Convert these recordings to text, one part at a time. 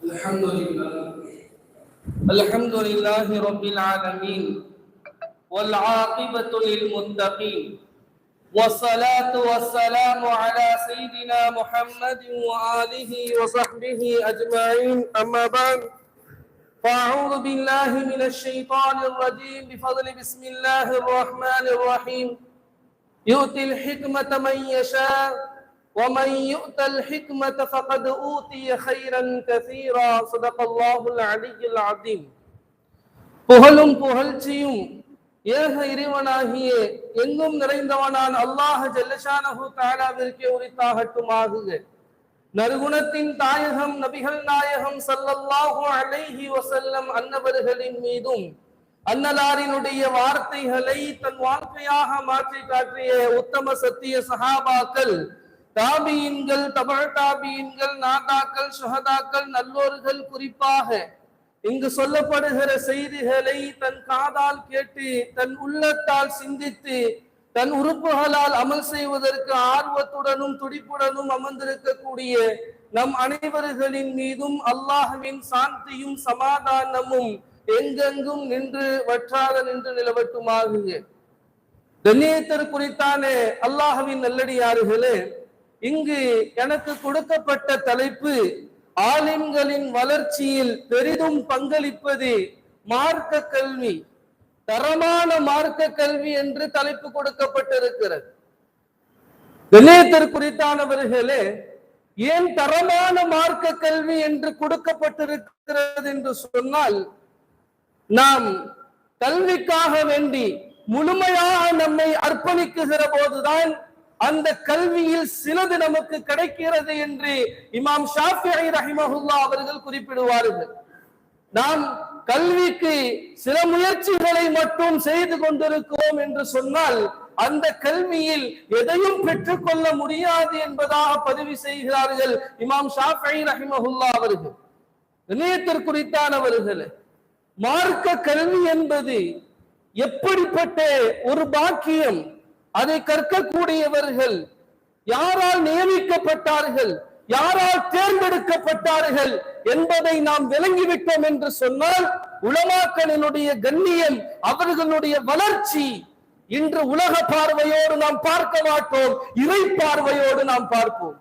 الحمد لله رب العالمين والعاقبة للمتقين والصلاة والسلام على سيدنا محمد وآله وصحبه أجمعين أما بعد فأعوذ بالله من الشيطان الرجيم بفضل بسم الله الرحمن الرحيم يؤتي الحكمة من يشاء ومن يؤت الحكمة فقد أوتي خيرا كثيرا صدق الله العلي العظيم. புகழும் புகழ்ச்சியும் ஏக இறைவனாகிய எங்கும் நிறைந்தவனான அல்லாஹ் ஜல்லஷானஹு தஆலாவிற்கே உரித்தாகட்டுமாக. நறுகுணத்தின் தாயகம் நபிகள் நாயகம் ஸல்லல்லாஹு அலைஹி வஸல்லம் அன்னவர்களின் மீதும் அன்னலாரினுடைய வார்த்தைகளை தன் வாழ்க்கையாக மாற்றி காட்டிய உத்தம சத்திய சஹாபாக்கள், தாபியின்கள், தபஅ தாபியின்கள், நாதாக்கள், ஷஹதாக்கள், நல்லோர்கள், குறிப்பாக இங்கு சொல்லப்படுகிற செய்திகளை தன் காதால் கேட்டு தன் உள்ளத்தால் சிந்தித்து தன் உறுப்புகளால் அமல் செய்வதற்கு ஆர்வத்துடனும் துடிப்புடனும் அமர்ந்திருக்கக்கூடிய நம் அனைவர்களின் மீதும் அல்லாஹ்வின் சாந்தியும் சமாதானமும் எங்கெங்கும் நின்று வற்றாத நின்று நிலவட்டுமாக. கண்ணியத்திற்குரித்தான அல்லாஹ்வின் நல்லடியார்களே, இங்கு எனக்கு கொடுக்கப்பட்ட தலைப்பு ஆலிம்களின் வளர்ச்சியில் பெரிதும் பங்களிப்பது மார்க்க கல்வி, தரமான மார்க்க கல்வி என்று தலைப்பு கொடுக்கப்பட்டிருக்கிறது. கண்ணியத்திற்குரித்தானவர்களே, ஏன் தரமான மார்க்க கல்வி என்று கொடுக்கப்பட்டிருக்கிறது என்று சொன்னால், நாம் கல்விக்காக வேண்டி முழுமையாக நம்மை அர்ப்பணிக்குகிற போதுதான் அந்த கல்வியில் சிலது நமக்கு கிடைக்கிறது என்று இமாம் ஷாஃபிஈ ரஹிமஹுல்லாஹ் அவர்கள் குறிப்பிடுவார்கள். நாம் கல்விக்கு சில முயற்சிகளை மட்டும் செய்து கொண்டிருக்கிறோம் என்று சொன்னால் அந்த கல்வியில் எதையும் பெற்றுக்கொள்ள முடியாது என்பதாக பதிவு செய்கிறார்கள் இமாம் ஷாஃபிஈ ரஹிமஹுல்லாஹ் அவர்கள். இணையத்திற்குரித்தானவர்கள், மார்க்க கல்வி என்பது எப்படிப்பட்ட ஒரு பாக்கியம்! அதை கற்கக்கூடியவர்கள் யாரால் நியமிக்கப்பட்டார்கள், யாரால் தேர்ந்தெடுக்கப்பட்டார்கள் என்பதை நாம் விளங்கிவிட்டோம் என்று சொன்னால், உலமாக்களினுடைய கண்ணியம், அவர்களுடைய வளர்ச்சி இன்று உலக பார்வையோடு நாம் பார்க்க மாட்டோம், இறை பார்வையோடு நாம் பார்ப்போம்.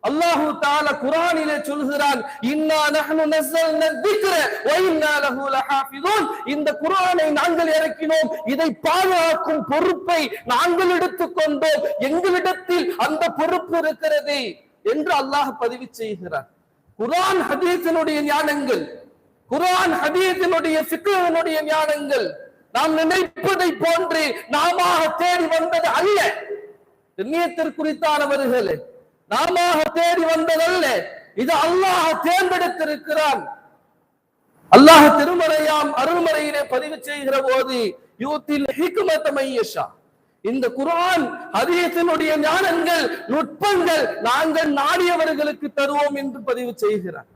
அல்லாஹு தஆலா குர்ஆனிலே சொல்கிறான், இன்னா நஹ்னு நஸல்னா ذிக்ர வ இன்னா லஹு லஹாஃபிஸூன். இந்த குர்ஆனை நாங்கள் இறக்கினோம், இதை பாதுகாக்கும் பொறுப்பை நாங்கள் எடுத்துக்கொண்டோம், எங்களிடத்தில் அந்த பொறுப்பு இருக்கிறது என்று அல்லாஹ் பதிவு செய்கிறார். குர்ஆன் ஹதீஸினுடைய ஞானங்கள், குர்ஆன் ஹதீஸினுடைய ஃபிக்ஹினுடைய ஞானங்கள் நாம் நினைப்பதை போன்று நாம தேடி வந்தது அல்ல. கண்ணியத்திற்குரித்தானவர்களே, நாம தேடி வந்ததல்ல, இது அல்லாஹ் தேர்ந்தெடுத்திருக்கிறான். அல்லாஹ் திருமறையாம் அருள்மறையிலே பதிவு செய்கிற போது யூத்தில் ஹிக்மத மையஷா, இந்த குர்ஆன் ஹதீஸினுடைய ஞானங்கள், நுட்பங்கள் நாங்கள் நாடியவர்களுக்கு தருவோம் என்று பதிவு செய்கிறார்.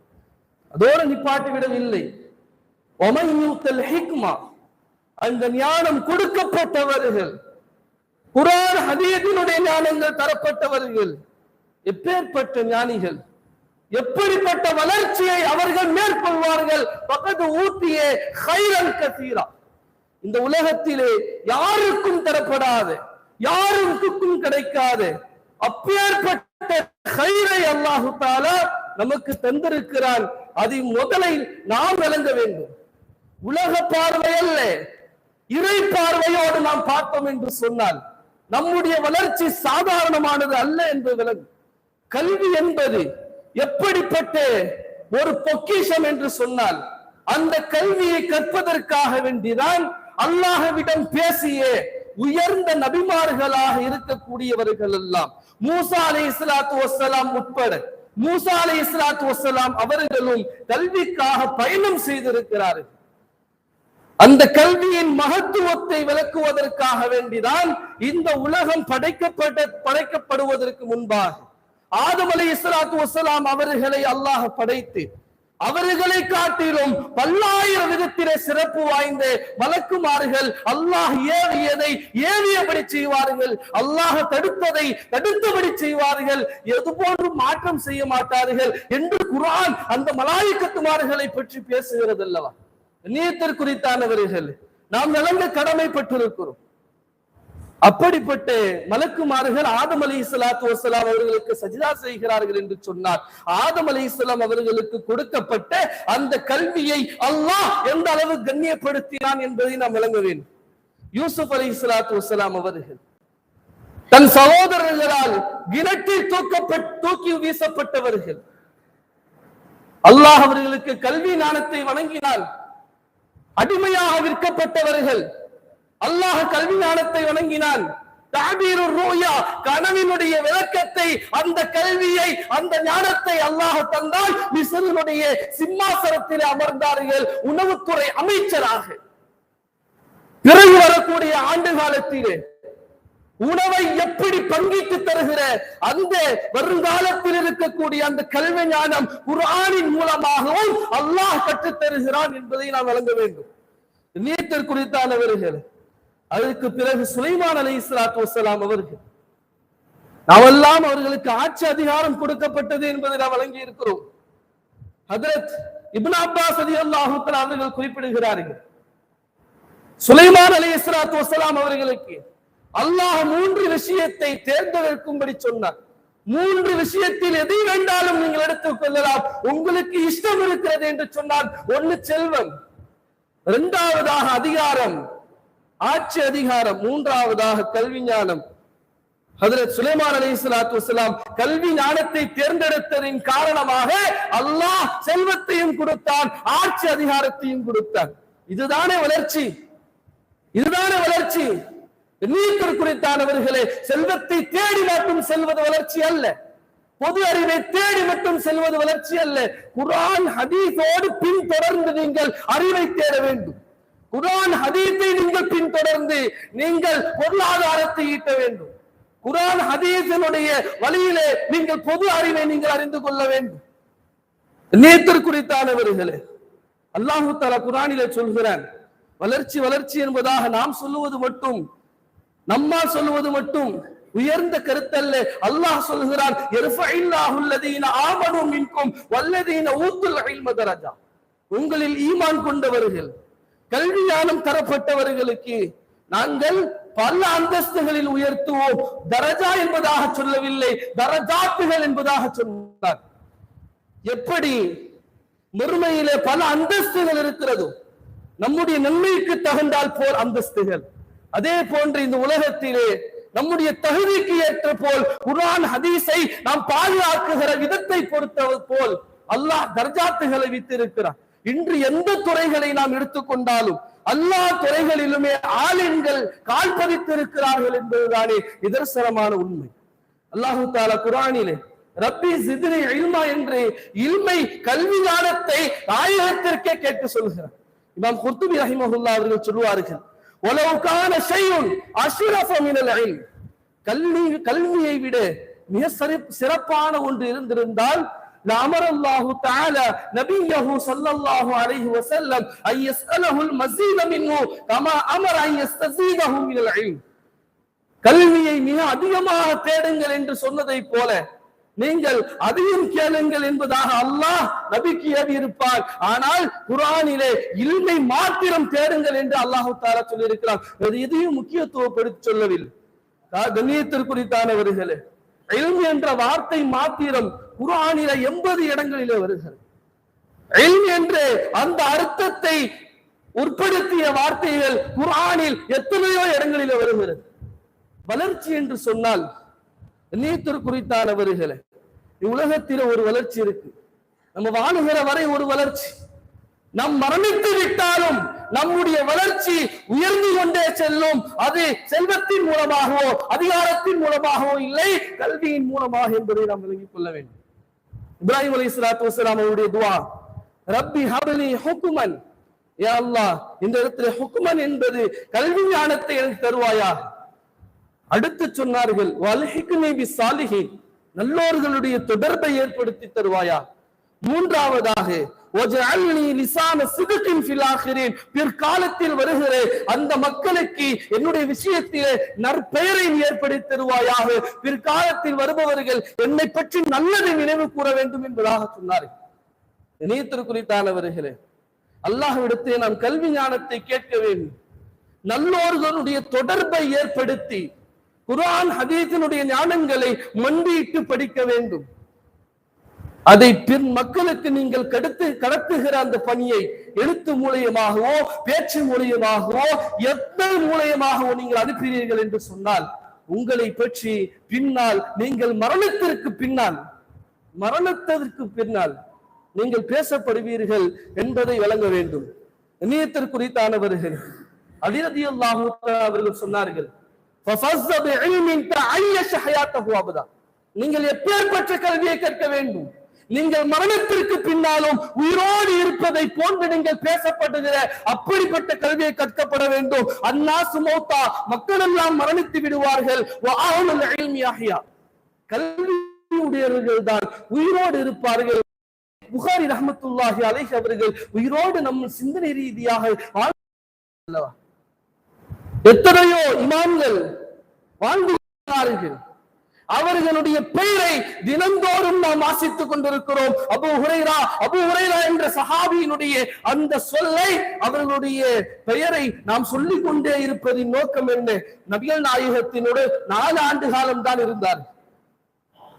அதோடு நிப்பாட்டி விடவில்லை. ஒமன் யூத்தல் ஹிக்மா, அந்த ஞானம் கொடுக்கப்பட்டவர்கள், குர்ஆன் ஹதீஸினுடைய ஞானங்கள் தரப்பட்டவர்கள் எப்பேற்பட்ட ஞானிகள், எப்படிப்பட்ட வளர்ச்சியை அவர்கள் மேற்கொள்வார்கள். பக்கத்து ஊட்டிய கைரன் கசீரா, இந்த உலகத்திலே யாருக்கும் தரப்படாத, யாருக்கும் கிடைக்காத அப்பேற்பட்ட கைரை அல்லாஹு தஆலா நமக்கு தந்திருக்கிறான். அதை முதலில் நாம் விளங்க வேண்டும். உலக பார்வை அல்ல, இறை பார்வையோடு நாம் பார்த்தோம் என்று சொன்னால் நம்முடைய வளர்ச்சி சாதாரணமானது அல்ல என்று விளங்கும். கல்வி என்பது எப்படிப்பட்ட ஒரு பொக்கிஷம் என்று சொன்னால், அந்த கல்வியை கற்பதற்காக வேண்டிதான் அல்லாஹ்விடம் பேசிய உயர்ந்த நபிமார்களாக இருக்கக்கூடியவர்கள் எல்லாம், மூசா அலைஹிஸ்ஸலாத்து வஸ்ஸலாம் உட்பட, மூசா அலைஹிஸ்ஸலாத்து வஸ்ஸலாம் அவர்களும் கல்விக்காக பயணம் செய்திருக்கிறார்கள். அந்த கல்வியின் மகத்துவத்தை விளக்குவதற்காக வேண்டிதான் இந்த உலகம் படைக்கப்படுவதற்கு முன்பாக ஆதம் அலைஹிஸ்ஸலாத்து வஸ்ஸலாம் அவர்களை அல்லாஹ் படைத்து அவர்களை காட்டிலும் பல்லாயிரம் விதத்திலே சிறப்பு வாய்ந்த மலக்குமார்கள் அல்லாஹ் ஏவியதை ஏவியபடி செய்வார்கள், அல்லாஹ் தடுத்ததை தடுத்தபடி செய்வார்கள், எது போன்றும் மாற்றம் செய்ய மாட்டார்கள் என்று குர்ஆன் அந்த மலாயிகத்துமார்களை பற்றி பேசுகிறது அல்லவா. நீயத்திற்குரித்தானவர்கள் நாம் விளங்க கடமைப்பட்டிருக்கிறோம். அப்படிப்பட்ட மலக்குமார்கள் ஆதம் அலைஹிஸ்ஸலாத்து வஸ்ஸலாம் அவர்களுக்கு சஜ்தா செய்கிறார்கள் என்று சொன்னார். ஆதம் அலைஹிஸ்ஸலாம் அவர்களுக்கு கொடுக்கப்பட்ட அந்த கல்வியை அல்லாஹ் எந்த அளவு கண்ணியப்படுத்தினான் என்பதை நாம் விளங்க வேண்டும். யூசுப் அலைஹிஸ்ஸலாத்து வஸ்ஸலாம் அவர்கள் தன் சகோதரர்களால் கிணற்றில் தூக்கி வீசப்பட்டவர்கள். அல்லாஹ் அவர்களுக்கு கல்வி ஞானத்தை வழங்கினான். அடிமையாக விற்கப்பட்டவர்கள், அல்லாஹ் கல்வி ஞானத்தை வழங்கினான். தஅபீருர் ருயா, கனவினுடைய விளக்கத்தை, அந்த கல்வியை, அந்த ஞானத்தை அல்லாஹ் தந்தால் மிஸ்ரினுடைய சிம்மாசனத்தில் அமர்ந்தார்கள் உணவுத்துறை அமைச்சராக. பிறகு வரக்கூடிய ஆண்டு காலத்திலே உணவை எப்படி பங்கிட்டு தருகிற அந்த வருங்காலத்தில் இருக்கக்கூடிய அந்த கல்வி ஞானம் குர்ஆனின் மூலமாகவும் அல்லாஹ் கற்றுத் தருகிறான் என்பதை நாம் வழங்க வேண்டும். நீயத்திற்குரித்தானவர்கள் அதற்கு பிறகு சுலைமான் அலைஹிஸ்ஸலாத்து வஸ்ஸலாம் அவர்கள் நாமெல்லாம் அவர்களுக்கு ஆட்சி அதிகாரம் கொடுக்கப்பட்டது என்பதை நாம் வழங்கி இருக்கிறோம். ஹஜ்ரத் இப்னு அப்பாஸ் ரலியல்லாஹு தஆலா அவர்கள் குறிப்பிடுகிறார்கள், சுலைமான் அலைஹிஸ்ஸலாத்து வஸ்ஸலாம் அவர்களுக்கு அல்லாஹ் 3 விஷயத்தை தேர்ந்தெடுக்கும்படி சொன்னார். 3 விஷயத்தில் எதை வேண்டாலும் நீங்கள் எடுத்துக் கொள்ளலாம், உங்களுக்கு இஷ்டம் இருக்கிறது என்று சொன்னார். 1 செல்வம், 2வதாக அதிகாரம், ஆட்சி அதிகாரம், 3வதாக கல்வி ஞானம். ஹஜ்ரத் சுலைமான் அலைஹிஸ்ஸலாத்து வஸ்ஸலாம் கல்வி ஞானத்தை தேர்ந்தெடுத்ததின் காரணமாக அல்லாஹ் செல்வத்தையும் கொடுத்தான், ஆட்சி அதிகாரத்தையும் கொடுத்தான். இதுதானே வளர்ச்சி, இதுதானே வளர்ச்சி. நீயத்திற்குரித்தானவர்களே, செல்வத்தை தேடி மட்டும் செல்வது வளர்ச்சி அல்ல, பொது அறிவை தேடி மட்டும் செல்வது வளர்ச்சி அல்ல. குர்ஆன் ஹதீஸோடு பின்தொடர்ந்து நீங்கள் அறிவை தேட வேண்டும். குர்ஆன் ஹதீஸை நீங்கள் பின்தொடர்ந்து நீங்கள் பொருளாதாரத்தை ஈட்ட வேண்டும். குர்ஆன் ஹதீஸினுடைய வழியிலே நீங்கள் பொது அறிவை நீங்கள் அறிந்து கொள்ள வேண்டும். நீயத்திற்குரித்தானவர்களே, அல்லாஹ் தஆலா குர்ஆனிலே சொல்கிறான், வளர்ச்சி வளர்ச்சி என்பதாக நாம் சொல்லுவது மட்டும், நம்மால் சொல்லுவது மட்டும் உயர்ந்த கருத்தல்ல. அல்லாஹ் சொல்கிறான், யர்ஃபஇல்லாஹு அல்லதீன ஆமனூ மின்கும் வல்லதீன ஊத்துல் இல்ம தரஜா. உங்களில் ஈமான் கொண்டவர்கள், கல்வி ஞானம் தரப்பட்டவர்களுக்கு நாங்கள் பல அந்தஸ்துகளில் உயர்த்துவோம். தரஜா என்பதாக சொல்லவில்லை, தரஜாத்துகள் என்பதாக சொன்னார். எப்படி மறுமையிலே பல அந்தஸ்துகள் இருக்கிறதோ, நம்முடைய நன்மைக்கு தகுந்தால் போல் அந்தஸ்துகள், அதே போன்று இந்த உலகத்திலே நம்முடைய தகுதிக்கு ஏற்ற போல் குர்ஆன் ஹதீஸை நாம் பாதுகாக்குகிற விதத்தை பொறுத்தது போல் அல்லாஹ் தர்ஜாத்துகளை வைத்திருக்கிறார். இன்று எந்த துறைகளை நாம் எடுத்துக்கொண்டாலும் எல்லா துறைகளிலுமே ஆலிம்கள் கால் பதித்திருக்கிறார்கள் என்பதுதானே நிதர்சனமான உண்மை. அல்லாஹு தஆலா குர்ஆனிலே ரப்பி ஜித்னி இல்மா என்று இல்மை கல்வி ஞானத்தை நாயகத்திற்கே கேட்டு சொல்கிறார். இமாம் குர்துபி ரஹிமஹுல்லாஹ் அவர்கள் சொல்வார்கள், வலவ் கான ஷைஉன் அஷ்ரஃப மினல் இல்ம், கல்வியை விட மிக சிறப்பான ஒன்று இருந்திருந்தால் لأمر الله تعالى نبيه صلى الله عليه وسلم أن يسأله المزيد منه كما أمر أن يستزيده من العلم. கல்வியை மிக அதிகமாக தேடுங்கள் என்று சொன்னதை போல நீங்கள் அதையும் கேளுங்கள் என்பதாக அல்லாஹ் நபிக்கு ஏவி இருப்பார். ஆனால் குர்ஆனிலே இல்மை மாத்திரம் தேடுங்கள் என்று அல்லாஹ் தஆலா சொல்லி இருக்கிறார். எதையும் முக்கியத்துவப்படுத்தி சொல்லவில்லை. கண்ணியத்திற்குரித்தானவர்களே, இல்ம் என்ற வார்த்தை மாத்திரம் குர்ஆனிலே 80 இடங்களிலே வருகிறது. இல்ம் என்று அந்த அர்த்தத்தை உட்படுத்திய வார்த்தைகள் குர்ஆனில் எத்தனையோ இடங்களிலே வருகிறது. வளர்ச்சி என்று சொன்னால் நீயத்திற்குரித்தானவர்களே, உலகத்தில் ஒரு வளர்ச்சி இருக்கு. நம்ம வாழுகிற வரை ஒரு வளர்ச்சி, நம் மரணித்து விட்டாலும் நம்முடைய வளர்ச்சி உயர்ந்து கொண்டே செல்லும். அது செல்வத்தின் மூலமாகவோ அதிகாரத்தின் மூலமாகவோ இல்லை, கல்வியின் மூலமாக என்பதை நாம் விளங்கிக் கொள்ள வேண்டும். இப்ராஹிம் அலைஹிஸ்ஸலாத்து வஸ்ஸலாம் அவருடைய துஆ, ரப்பி ஹப்லி ஹுக்மன், யா அல்லாஹ் இந்த இடத்துல ஹுக்மன் என்பது கல்வி ஞானத்தை எனக்கு தருவாயா. அடுத்து சொன்னார்கள், வல்ஹிக்னி பிஸ்ஸாலிஹீன், நல்லோர்களுடைய தொடர்பை ஏற்படுத்தி தருவாயா. மூன்றாவதாக பிற்காலத்தில் வருகிற அந்த மக்களுக்கு என்னுடைய விஷயத்திலே நற்பெயரை ஏற்படுத்தி தருவாயாக. பிற்காலத்தில் வருபவர்கள் என்னை பற்றி நல்லதை நினைவு கூற வேண்டும் என்பதாக சொன்னார்கள். இணையத்திற்குறித்தானவர்களே, அல்லாஹ்விடத்தை நாம் கல்வி ஞானத்தை கேட்க வேண்டும். நல்லோர்களுடைய தொடர்பை ஏற்படுத்தி குர்ஆன் ஹதீஸினுடைய ஞானங்களை மண்டியிட்டு படிக்க வேண்டும். அதை பின் மக்களுக்கு நீங்கள் கடத்துகிற அந்த பணியை எழுத்து மூலியமாகவோ பேச்சு மூலியமாகவோ எத்தனை மூலியமாகவோ நீங்கள் அனுப்பினீர்கள் என்று சொன்னால் உங்களை பற்றி பின்னால் நீங்கள் மரணத்திற்கு பின்னால் நீங்கள் பேசப்படுவீர்கள் என்பதை வழங்க வேண்டும். இணையத்திற்குறித்தானவர்கள் அலி ரலியல்லாஹு தஆலா அவர்கள் சொன்னார்கள், நீங்கள் எப்பேற்பட்ட கல்வியை கற்க வேண்டும், நீங்கள் மரணத்திற்கு பின்னாலும் உயிரோடு இருப்பதை போன்று நீங்கள் பேசப்படுகிற அப்படிப்பட்ட கல்வியை கற்கப்பட வேண்டும். அன்னாசு மௌத்தா, மக்கள் எல்லாம் மரணித்து விடுவார்கள், கல்வியுடையவர்கள் தான் உயிரோடு இருப்பார்கள். புகாரி ரஹ்மத்துல்லாஹி அலைஹி அவர்கள் உயிரோடு நம்ம சிந்தனை ரீதியாக எத்தனையோ இமாம்கள் வாழ்ந்துள்ளார்கள். அவர்களுடைய பெயரை தினந்தோறும் நாம் வாசித்துக் கொண்டிருக்கிறோம். அபூ ஹுரைரா என்ற சஹாபியினுடைய அந்த சொல்லை, அவர்களுடைய பெயரை நாம் சொல்லிக் கொண்டே இருப்பதின் நோக்கம் என்ன? நபிகள் நாயகத்தினோடு 4 ஆண்டு காலம் தான் இருந்தார்.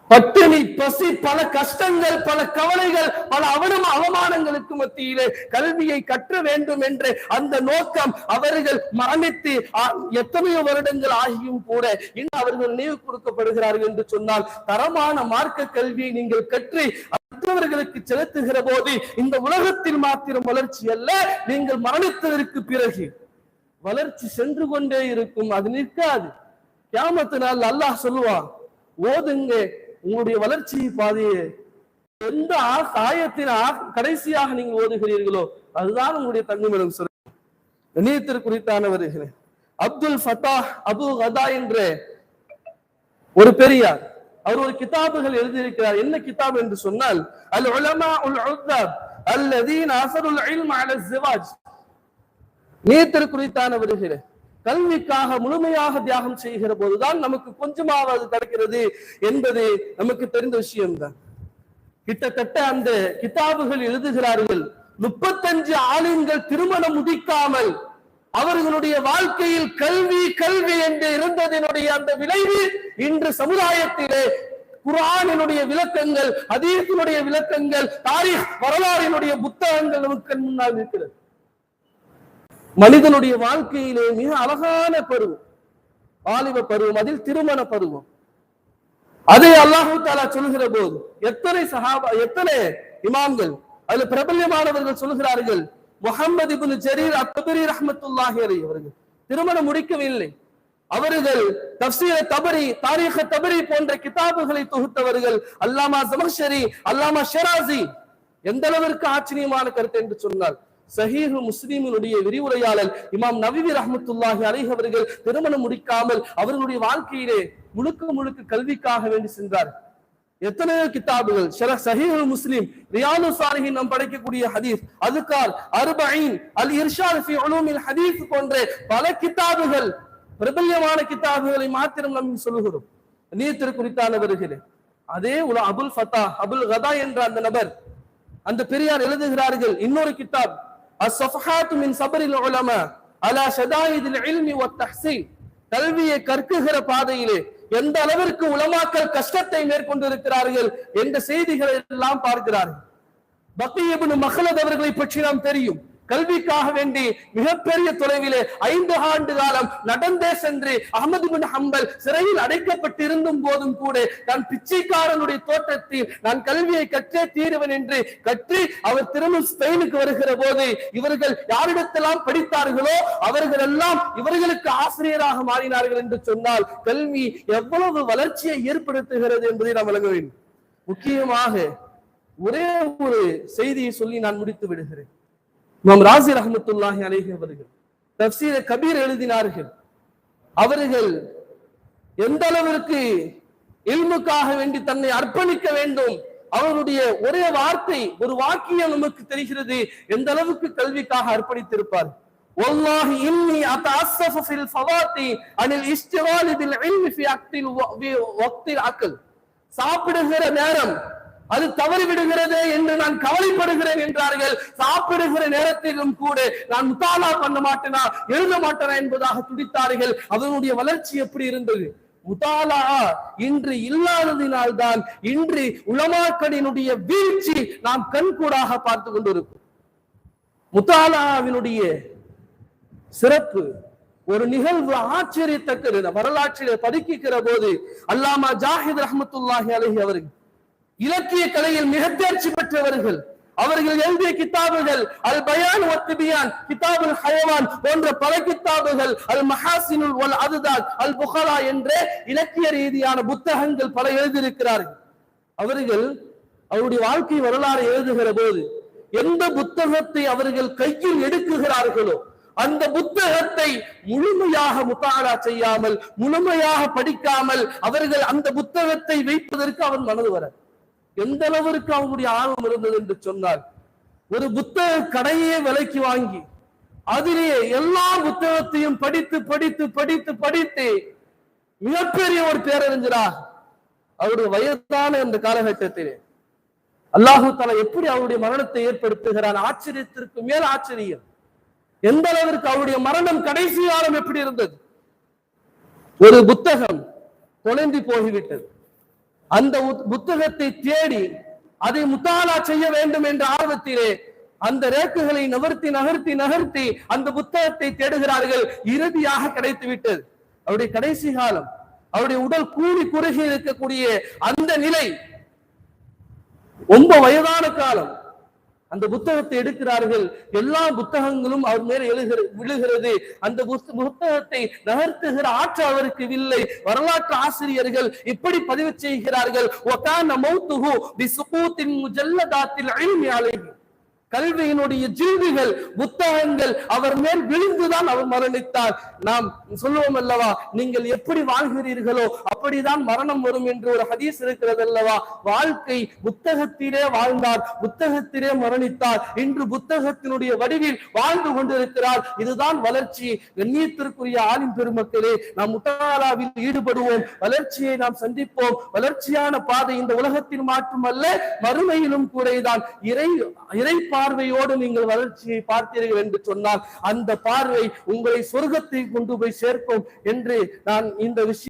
பட்டினி, பசி, பல கஷ்டங்கள், பல கவலைகள், பல அவமானங்களுக்கு மத்தியிலே கல்வியை கற்ற வேண்டும் என்ற அந்த நோக்கம் அவர்கள் மரணித்து எத்தனையோ வருடங்கள் ஆகியும் கூட இன்னும் அவர்கள் நினைவு கொடுக்கப்படுகிறார்கள் என்று சொன்னால், தரமான மார்க்க கல்வியை நீங்கள் கற்று மற்றவர்களுக்கு செலுத்துகிற போது இந்த உலகத்தில் மாத்திரம் வளர்ச்சி அல்ல, நீங்கள் மரணித்ததற்கு பிறகு வளர்ச்சி சென்று கொண்டே இருக்கும். அது நிற்காது. கியாமத்து நாள் அல்லாஹ் சொல்லுவான், ஓதுங்க உங்களுடைய வளர்ச்சி பாதையை எந்த ஆயத்தின் கடைசியாக நீங்கள் ஓதுகிறீர்களோ அதுதான் உங்களுடைய தங்குமிடம். இணையத்திற்குறித்தானவர்களே, அப்துல் ஃபத்தாஹ் அபு கதா என்ற ஒரு பெரியார், அவர் ஒரு கிதாபுகள் எழுதியிருக்கிறார். என்ன கிதாப் என்று சொன்னால், அல் உலமா உல் உத்தாப் அல்லதீன அஸருல் இல்ம அலா ஸிவாஜ். இணையத்திற்குறித்தானவர்களே, கல்விக்காக முழுமையாக தியாகம் செய்கிற போதுதான் நமக்கு கொஞ்சமாவது கிடைக்கிறது என்பது நமக்கு தெரிந்த விஷயம்தான். கிட்டத்தட்ட அந்த கிதாபுகள் எழுதுகிறார்கள், 35 ஆலிம்கள் திருமணம் முடிக்காமல் அவர்களுடைய வாழ்க்கையில் கல்வி கல்வி என்று இருந்ததனுடைய அந்த விளைவு இன்று சமுதாயத்திலே குர்ஆனினுடைய விளக்கங்கள், ஹதீஸினுடைய விளக்கங்கள், தாரீக் வரலாறினுடைய புத்தகங்கள் நமக்கு முன்னால் இருக்கிறது. மனிதனுடைய வாழ்க்கையிலே மிக அழகான பருவம் வாலிப பருவம், அதில் திருமண பருவம். அதை அல்லாஹ் தஆலா சொல்கிற போது எத்தனை இமாம்கள், அதுல பிரபல்யமானவர்கள் சொல்கிறார்கள், முஹம்மது இப்னு ஜரீர் அத்-தபரி ரஹ்மத்துல்லாஹி அலைஹி அவர்கள் திருமணம் முடிக்கவில்லை. அவர்கள் தஃப்சீர் தபரி, தாரீக் தபரி போன்ற கிதாபுகளை தொகுத்தவர்கள். அல்லாமா ஸமக்ஷரி, அல்லாமா ஷிராஸி. எந்த அளவிற்கு ஆச்சரியமான கருத்து என்று சொன்னால், சஹீஹ் முஸ்லிமினுடைய விரிவுரையாளர் இமாம் நவவி ரஹ்மத்துல்லாஹி அலைஹி அவர்கள் திருமணம் முடிக்காமல் அவர்களுடைய வாழ்க்கையிலே முழுக்க கல்விக்காக வேண்டி சென்றார். எத்தனையோ கிதாபுகள், சஹீஹ் முஸ்லிம், ரியாது ஸாலிஹீன் நாம் படிக்கக்கூடிய ஹதீஸ், அஸ்கார், அர்பஈன், அல் இர்ஷாத் ஃபீ உலூமில் ஹதீஸ் போன்ற பல கிதாபுகள், பிரபல்யமான கிதாபுகளை மாத்திரம் நாம் சொல்லுகிறோம். நீத்திற்குறித்தானவர்களே, அதே அபுல் ஃபத்தா அபுல் கதா என்ற அந்த நபர், அந்த பெரியார் எழுதுகிறார்கள் இன்னொரு கிதாப், அஸ்-ஸஃபஹாத்து மின் ஸப்ரில் உலமா அலா ஷதாயிதில் இல்மி வத் தஹ்சீன். கல்வியை கற்குகிற பாதையிலே எந்த அளவிற்கு உலமாக்கள் கஷ்டத்தை மேற்கொண்டிருக்கிறார்கள் என்ற செய்திகளை எல்லாம் பார்க்கிறார்கள். பக்கி இப்னு மக்லத் அவர்களை பற்றி நாம் தெரியும். கல்விக்காக வேண்டி மிகப்பெரிய தொலைவிலே 5 ஆண்டு காலம் நடந்தே சென்று அஹ்மது பின் ஹம்பல் சிறையில் அடைக்கப்பட்டிருந்தும் போதும் கூட நான் பிச்சைக்காரனுடைய தோட்டத்தில் நான் கல்வியை கற்றே தீருவேன் என்று கற்றி அவர் திரும்ப ஸ்பெயினுக்கு வருகிற போது இவர்கள் யாரிடத்தெல்லாம் படித்தார்களோ அவர்கள் எல்லாம் இவர்களுக்கு ஆசிரியராக மாறினார்கள் என்று சொன்னால் கல்வி எவ்வளவு வளர்ச்சியை ஏற்படுத்துகிறது என்பதை நாம் விளங்க வேண்டும். முக்கியமாக ஒரே ஒரு செய்தியை சொல்லி நான் முடித்து விடுகிறேன். இமாம் ராஸி ரஹ்மத்துல்லாஹி அலைஹி அவர்கள் தஃப்சீர் கபீர் எழுதினார்கள். அவர்கள் எந்த அளவிற்கு இல்முக்காக வேண்டி தன்னை அர்ப்பணிக்க வேண்டும், அவருடைய ஒரே வார்த்தை, ஒரு வாக்கியம் நமக்கு தெரிகிறது எந்த அளவுக்கு கல்விக்காக அர்ப்பணித்திருப்பார். வல்லாஹி இன்னி அத்தஅஸ்ஸஃபு ஃபில் ஃபவாத்தி அனில் இஸ்திகாலி பில் இல்மி ஃபி வக்தில் அக்ல். சாப்பிடுகிற நேரம் அது தவறி விடுகிறதே என்று நான் கவலைப்படுகிறேன் என்றார்கள். சாப்பிடுகிற நேரத்திலும் கூட நான் முத்தாலா பண்ண மாட்டேனா, எழுத மாட்டேனா என்பதாக துடித்தார்கள். அதனுடைய வளர்ச்சி எப்படி இருந்தது? முத்தாலா இன்று இல்லாததினால்தான் இன்று உலமாக்களினுடைய வீழ்ச்சி நாம் கண்கூடாக பார்த்து கொண்டிருக்கிறோம். முத்தாலாவினுடைய சிறப்பு ஒரு நிகழ்வு ஆச்சரியத்தக்கது. வரலாற்றிலே பதுக்கிக்கிற போது அல்லாமா ஜாஹித் ரஹ்மத்துல்லாஹி அலைஹி அவர்கள் இலக்கிய கலையில் மிக தேர்ச்சி பெற்றவர்கள். அவர்கள் எழுதிய கிதாபுகள் அல் பயான் வத் திபியான், கிதாபுல் ஹயவான் போன்ற பல கிதாபுகள், அல் மஹாசினுல் வல் அதுதாத், அல் புகலா என்ற இலக்கிய ரீதியான புத்தகங்கள் பல எழுதியிருக்கிறார்கள். அவர்கள் அவருடைய வாழ்க்கை வரலாறு எழுதுகிற போது எந்த புத்தகத்தை அவர்கள் கையில் எடுக்குகிறார்களோ அந்த புத்தகத்தை முழுமையாக முத்தாலா செய்யாமல், முழுமையாக படிக்காமல் அவர்கள் அந்த புத்தகத்தை வைப்பதற்கு அவர் மனது வர எந்த அளவிற்கு அவங்களுடைய ஆர்வம் இருந்தது என்று சொன்னார். ஒரு புத்தக கடையே விலைக்கு வாங்கி அதிலே எல்லா புத்தகத்தையும் படித்து படித்து படித்து படித்து மிகப்பெரிய ஒரு பேரறிஞராக அவருடைய வயதான அந்த காலகட்டத்திலே அல்லாஹு தஆலா எப்படி அவருடைய மரணத்தை ஏற்படுத்துகிறான்? ஆச்சரியத்திற்கு மேல் ஆச்சரியம். எந்த அளவிற்கு அவருடைய மரணம் கடைசி காலம் எப்படி இருந்தது? ஒரு புத்தகம் தொலைந்து போய்விட்டது. அந்த புத்தகத்தை தேடி அதை முத்தாலா செய்ய வேண்டும் என்ற ஆர்வத்திலே அந்த ரேக்குகளை நகர்த்தி நகர்த்தி நகர்த்தி அந்த புத்தகத்தை தேடுகிறார்கள். இறுதியாக கிடைத்து விட்டது. அவருடைய கடைசி காலம், அவருடைய உடல் கூடி குறுகி இருக்கக்கூடிய அந்த நிலை, ரொம்ப வயதான காலம். அந்த புத்தகத்தை எடுக்கிறார்கள். எல்லா புத்தகங்களும் அவர் மேல விழுகிறது. அந்த புத்தகத்தை நகர்த்துகிற ஆற்றல் அவருக்கு இல்லை. வரலாற்று ஆசிரியர்கள் இப்படி பதிவு செய்கிறார்கள், கல்வியினுடைய ஜில்விகள், புத்தகங்கள் அவர் மேல் விழுந்துதான் அவர் மரணித்தார். நாம் சொல்லுவோம் அல்லவா, நீங்கள் எப்படி வாழ்கிறீர்களோ அப்படிதான் மரணம் வரும் என்று ஒரு ஹதீஸ் இருக்கிறது அல்லவா. வாழ்க்கை புத்தகத்திலே வாழ்ந்தார், புத்தகத்திலே மரணித்தார். இன்று புத்தகத்தினுடைய வடிவில் வாழ்ந்து கொண்டிருக்கிறார். இதுதான் வளர்ச்சி. கண்ணியத்திற்குரிய ஆலிம் பெருமக்களே, நாம் முத்தாலாவில் ஈடுபடுவோம், வளர்ச்சியை நாம் சந்திப்போம். வளர்ச்சியான பாதை இந்த உலகத்தில் மாற்றமல்ல, மறுமையிலும் கூடதான். இறை பார்வையோடு நீங்கள் வளர்ச்சியை பார்த்தீர்கள் என்று சொன்னால் அந்த பார்வை உங்களை சொர்க்கத்தை கொண்டு போய் சேர்க்கும் என்று நான் இந்த விஷயம்